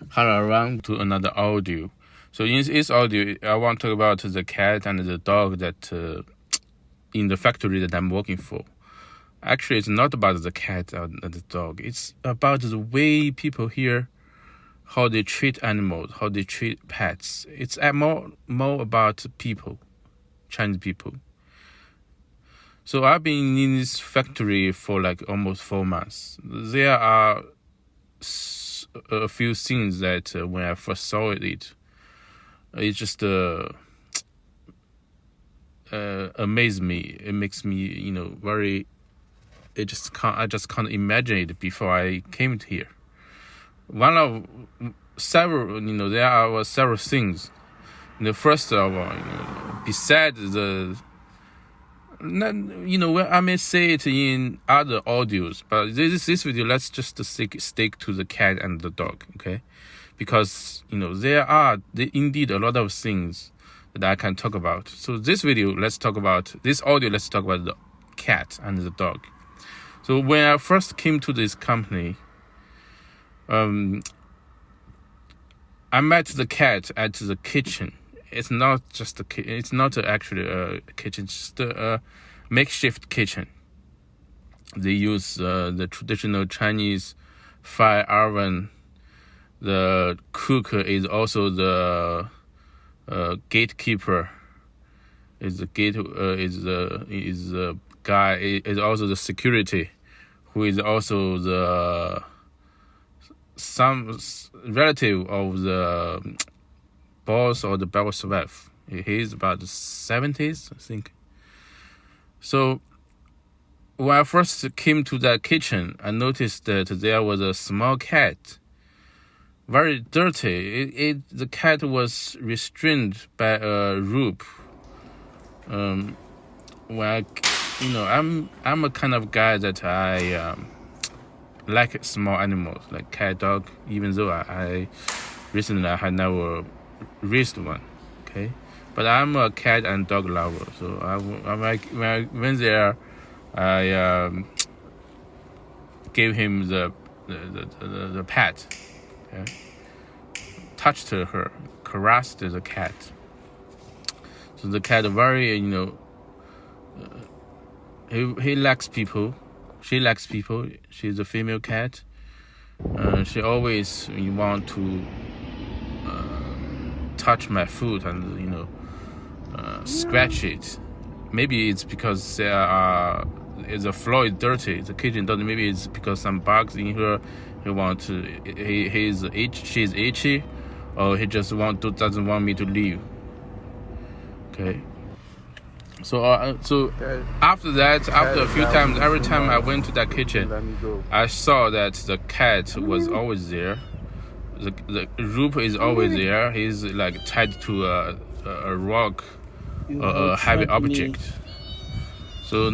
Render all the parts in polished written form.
Hello, around to another audio. So in this audio, I want to talk about the cat and the dog that in the factory that I'm working for. Actually, it's not about the cat and the dog. It's about the way people here, how they treat animals, how they treat pets. It's more about people, Chinese people. So I've been in this factory for like almost 4 months. There are a few things that when I first saw it just amazed me. It makes me, very. I just can't imagine it before I came here. One of several, there are several things. The first of all, besides the. I may say it in other audios, but this video, let's just stick to the cat and the dog, okay? Because, there are indeed a lot of things that I can talk about. So this audio, let's talk about the cat and the dog. So when I first came to this company, I met the cat at the kitchen. It's not just it's not actually a kitchen, it's just a makeshift kitchen. They use the traditional Chinese fire oven. The cook is also the gatekeeper. Is the guy is also the security, who is also some relative of the boss or the boss wife. He's about the 70s, I think. So when I first came to that kitchen, I noticed that there was a small cat, very dirty. The cat was restrained by a rope. I'm a kind of guy that I like small animals, like cat, dog. Even though I recently I had never raised one, okay, but I'm a cat and dog lover. So I'm like when I went there, I gave him the pet, okay? Touched her, caressed the cat. So the cat very he likes people. She likes people. She's a female cat. She always want to touch my food and scratch it. Maybe it's because the floor is dirty, the kitchen dirty. Maybe it's because some bugs in here. She's itchy, or he just doesn't want me to leave. Okay. So after that, after a few times, every time I went to that kitchen, I saw that the cat was always there. The rope is always there. He's like tied to a rock, a heavy object. So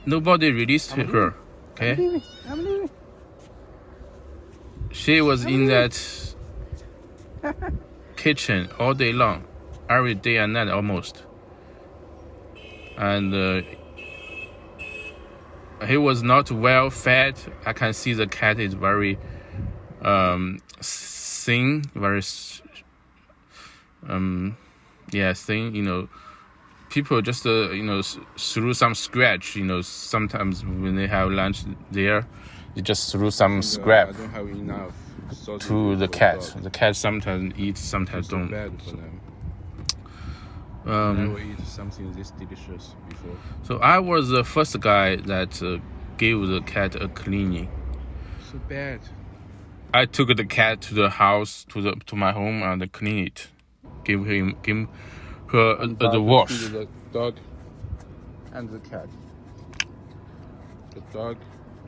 nobody released her. Okay. She was in that kitchen all day long, every day and night almost. And he was not well fed. I can see the cat is very thin, very thin. People just threw some scratch. Sometimes when they have lunch there, they just threw some scrap. I don't have enough to the cat. The cat sometimes eats, sometimes don't. Bad for them. Never eat something this delicious before. So I was the first guy that gave the cat a cleaning. So bad. I took the cat to the house, to my home, and clean it. Give her the wash. The dog and the cat. The dog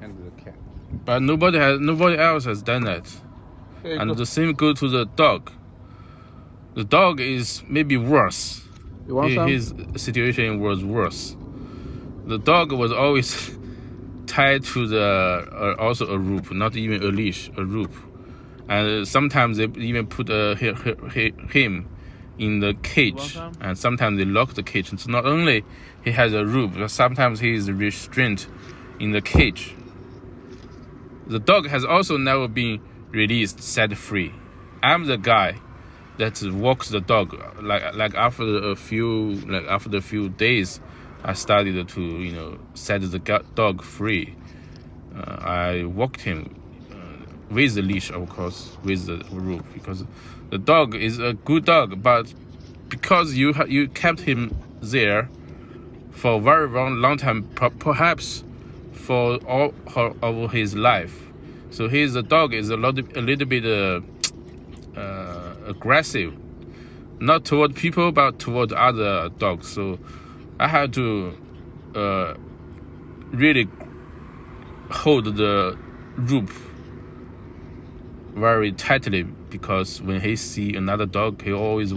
and the cat. But nobody else has done that. And the same goes to the dog. The dog is maybe worse. You want some? His situation was worse. The dog was always tied to also a rope, not even a leash, a rope. And sometimes they even put him in the cage, and sometimes they lock the cage. So not only he has a rope, but sometimes he is restrained in the cage. The dog has also never been released, set free. I'm the guy that walks the dog. Like after a few days, I started to set the dog free. I walked him with the leash, of course, with the rope, because the dog is a good dog, but because you kept him there for a very long time, perhaps for all of his life. So the dog is a little bit aggressive, not toward people but toward other dogs. So I had to really hold the rope very tightly, because when he see another dog, he was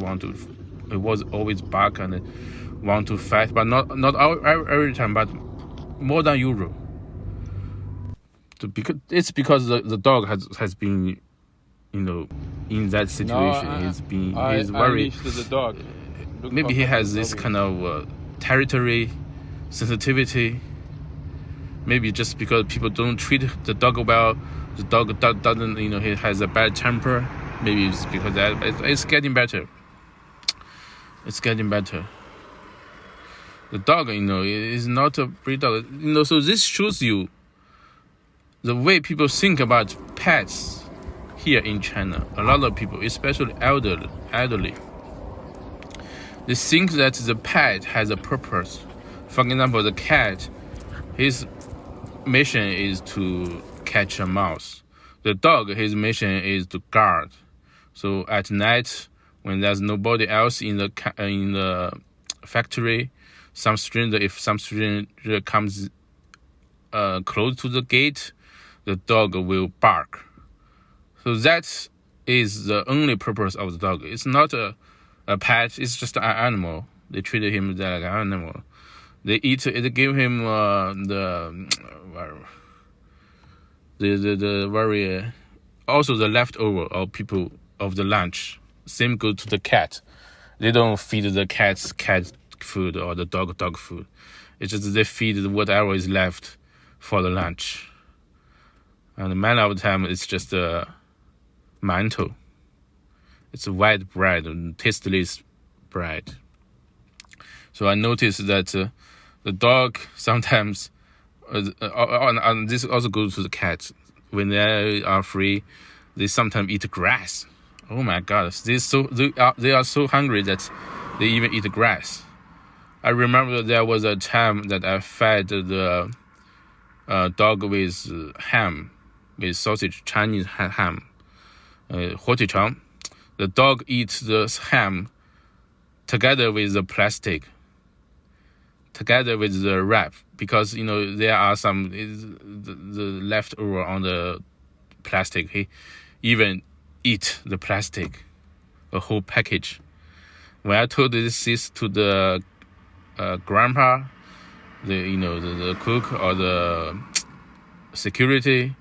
always bark and want to fight, but not every time, but more than usual. It's because the dog has been, in that situation. He's very. The dog. Maybe he has this kind of territory sensitivity. Maybe just because people don't treat the dog well, the dog doesn't, he has a bad temper. Maybe it's because that it's getting better. It's getting better. The dog, is not a breed dog. So this shows you the way people think about pets here in China. A lot of people, especially elderly, they think that the pet has a purpose. For example, the cat, his mission is to catch a mouse. The dog, his mission is to guard. So at night, when there's nobody else in the factory, if some stranger comes close to the gate, the dog will bark. So that is the only purpose of the dog. It's not a pet. It's just an animal. They treat him like an animal. They give him the very also the leftover of people of the lunch. Same goes to the cat. They don't feed the cat food or the dog food. It's just they feed whatever is left for the lunch. And many of the time it's just a mantou. It's a white bread, tasteless bread. So I noticed that the dog sometimes, and this also goes to the cat, when they are free, they sometimes eat grass. Oh my God, they are so hungry that they even eat grass. I remember there was a time that I fed the dog with ham, with sausage, Chinese ham, 火腿肠. The dog eats the ham together with the plastic, together with the wrap, because there are some the leftover on the plastic. He even eat the plastic, a whole package. When I told this to the grandpa, the cook or the security,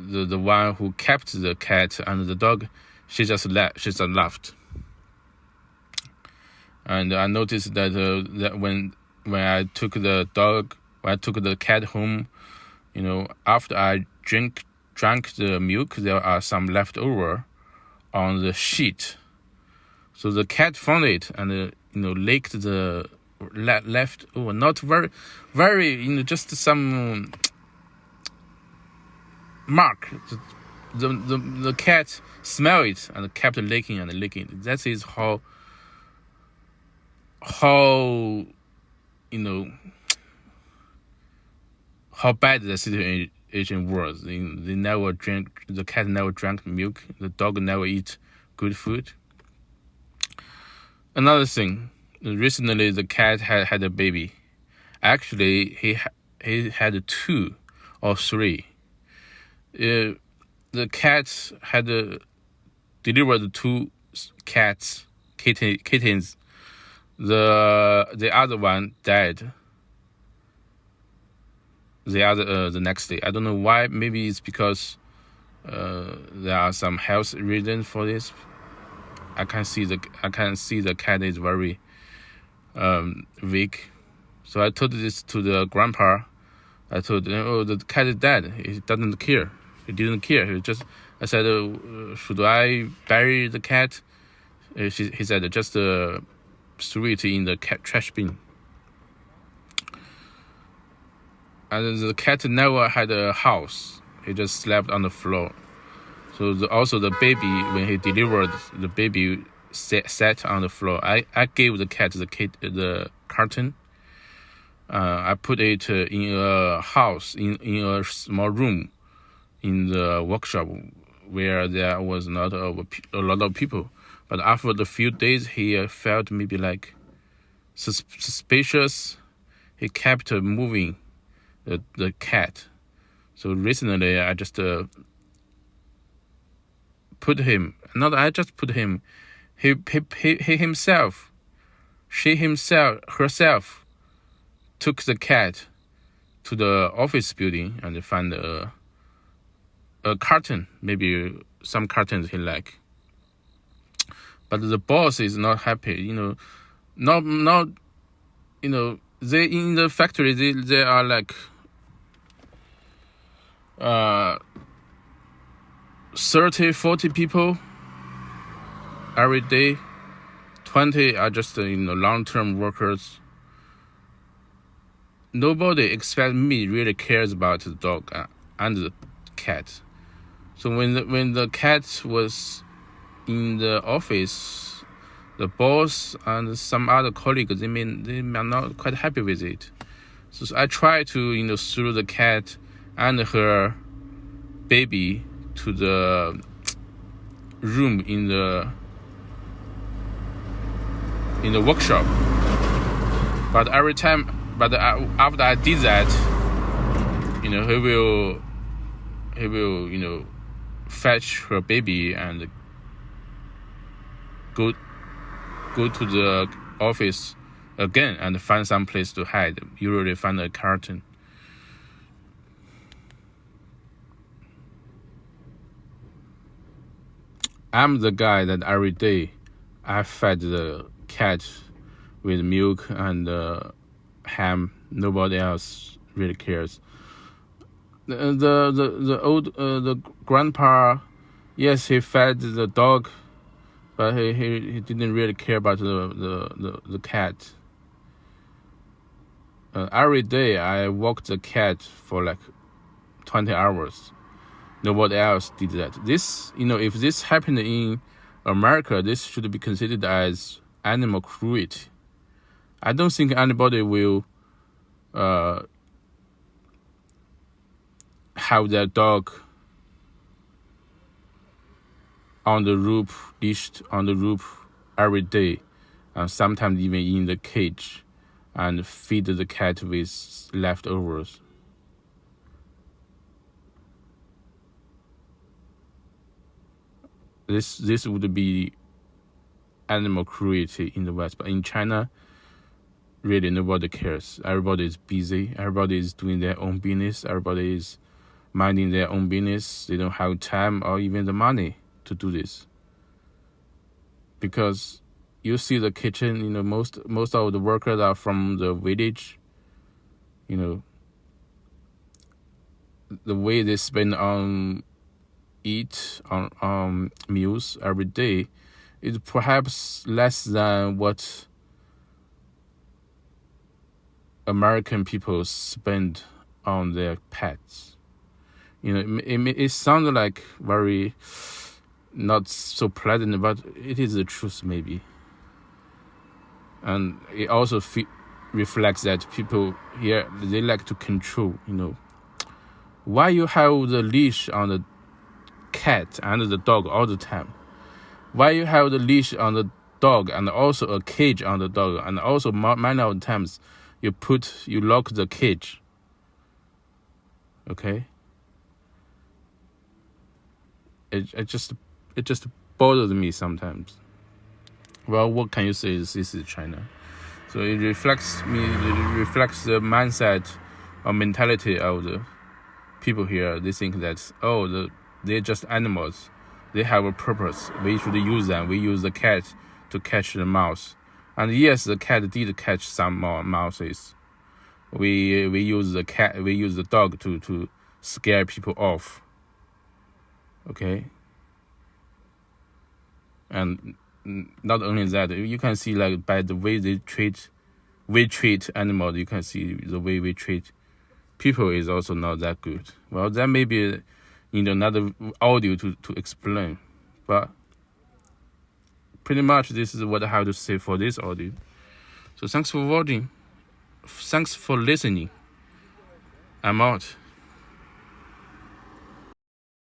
the one who kept the cat and the dog, she just laughed. And I noticed that when I took the cat home, after I drank the milk, there are some leftover on the sheet. So the cat found it and licked the leftover. Not very, very, just some mark. The cat smelled it and kept licking and licking. That is how how bad the situation was. The cat never drank milk. The dog never eat good food. Another thing, recently the cat had a baby. Actually, he had 2 or 3. The cat had delivered 2 kittens. The other one died. The next day. I don't know why. Maybe it's because there are some health reasons for this. I can see the cat is very weak. So I told this to the grandpa. I told him, oh, the cat is dead. He doesn't care. He didn't care. I said, should I bury the cat? He said, just throw it in the cat trash bin. And the cat never had a house. He just slept on the floor. So also the baby, when he delivered, the baby sat on the floor. I gave the cat the carton. I put it in a house, in a small room in the workshop where there was not a lot of people. But after the few days, he felt maybe like suspicious. He kept moving the cat. So recently, I just put him. Not I just put him. He himself, herself, took the cat to the office building and found a carton, maybe some cartons he like. But the boss is not happy, not they in the factory they are like 30-40 people every day. 20 are just long-term workers. Nobody except me really cares about the dog and the cat. So when the cat was in the office, the boss and some other colleagues, they are not quite happy with it. So I try to throw the cat and her baby to the room in the workshop. But after I did that, he will fetch her baby and go to the office again and find some place to hide. Usually find a carton. I'm the guy that every day I fed the cat with milk and ham. Nobody else really cares. The grandpa, yes, he fed the dog, but he didn't really care about the cat. Every day I walked the cat for like 20 hours. Nobody else did that. This, if this happened in America, this should be considered as animal cruelty. I don't think anybody will have their dog leashed on the roof every day, and sometimes even in the cage, and feed the cat with leftovers. This would be animal cruelty in the West, but in China, really nobody cares. Everybody is busy. Everybody is doing their own business. Everybody is minding their own business. They don't have time or even the money to do this. Because you see the kitchen, most of the workers are from the village. The way they spend on meals every day is perhaps less than what American people spend on their pets. It sounds like very not so pleasant, but it is the truth maybe. And it also reflects that people here, they like to control, Why you have the leash on the cat and the dog all the time? Why you have the leash on the dog and also a cage on the dog, and also many of the times you lock the cage? Okay? It just bothers me sometimes. Well, what can you say? This is China. So it reflects the mindset or mentality of the people here. They think that, they're just animals. They have a purpose. We should use them. We use the cat to catch the mouse. And yes, the cat did catch some more mouses. we use the dog to scare people off. Okay. And not only that, you can see like by the way we treat animals, you can see the way we treat people is also not that good. Well, that may be another audio to explain, but pretty much this is what I have to say for this audio. So thanks for watching. Thanks for listening. I'm out.